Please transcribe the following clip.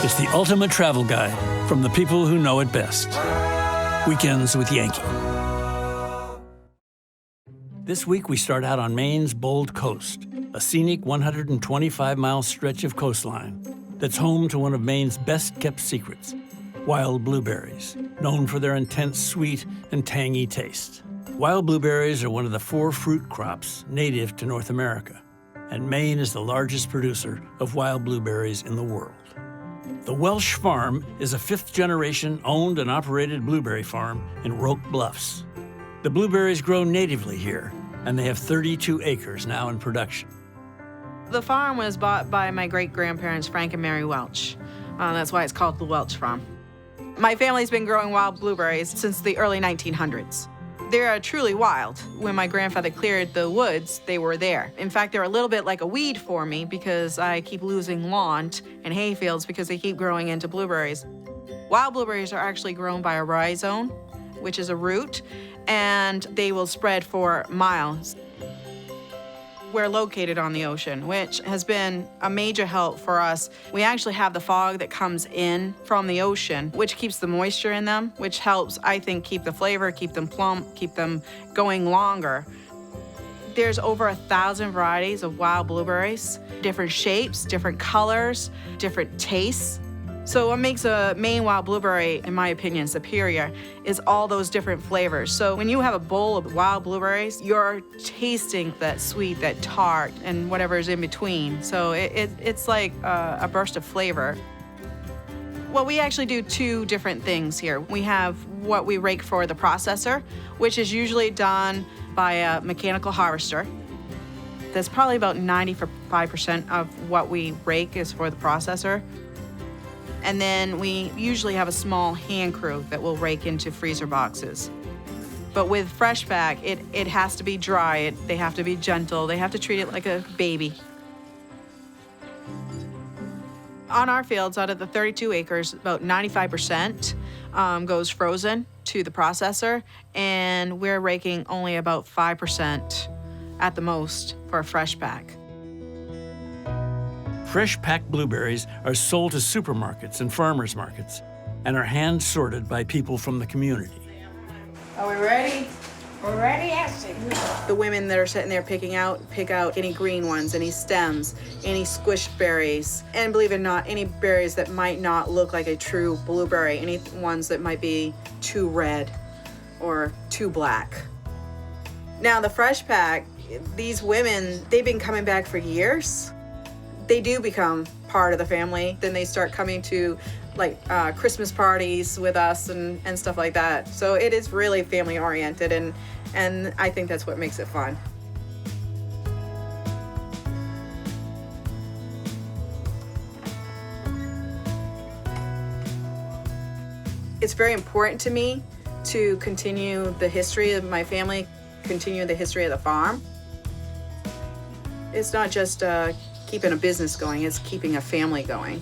It's the ultimate travel guide from the people who know it best. Weekends with Yankee. This week we start out on Maine's Bold Coast, a scenic 125-mile stretch of coastline that's home to one of Maine's best-kept secrets, wild blueberries, known for their intense sweet and tangy taste. Wild blueberries are one of the 4 fruit crops native to North America, and Maine is the largest producer of wild blueberries in the world. The Welsh Farm is a 5th-generation owned and operated blueberry farm in Roque Bluffs. The blueberries grow natively here, and they have 32 acres now in production. The farm was bought by my great-grandparents, Frank and Mary Weich. That's why it's called the Welch Farm. My family's been growing wild blueberries since the early 1900s. They're truly wild. When my grandfather cleared the woods, they were there. In fact, they're a little bit like a weed for me because I keep losing lawn and hay fields because they keep growing into blueberries. Wild blueberries are actually grown by a rhizome, which is a root, and they will spread for miles. We're located on the ocean, which has been a major help for us. We actually have the fog that comes in from the ocean, which keeps the moisture in them, which helps, I think, keep the flavor, keep them plump, keep them going longer. There's over 1,000 varieties of wild blueberries, different shapes, different colors, different tastes. So what makes a Maine wild blueberry, in my opinion, superior is all those different flavors. So when you have a bowl of wild blueberries, you're tasting that sweet, that tart, and whatever is in between. So it's like a burst of flavor. Well, we actually do 2 different things here. We have what we rake for the processor, which is usually done by a mechanical harvester. That's probably about 95% of what we rake is for the processor. And then we usually have a small hand crew that will rake into freezer boxes. But with fresh pack, it has to be dry. They have to be gentle. They have to treat it like a baby. On our fields, out of the 32 acres, about 95% goes frozen to the processor, and we're raking only about 5% at the most for a fresh pack. Fresh packed blueberries are sold to supermarkets and farmers markets and are hand sorted by people from the community. Are we ready? We're ready, yes. The women that are sitting there pick out any green ones, any stems, any squished berries, and believe it or not, any berries that might not look like a true blueberry, any ones that might be too red or too black. Now the fresh pack, these women, they've been coming back for years. They do become part of the family. Then they start coming to like Christmas parties with us and stuff like that. So it is really family oriented, and I think that's what makes it fun. It's very important to me to continue the history of my family, continue the history of the farm. It's not just keeping a business going, it's keeping a family going.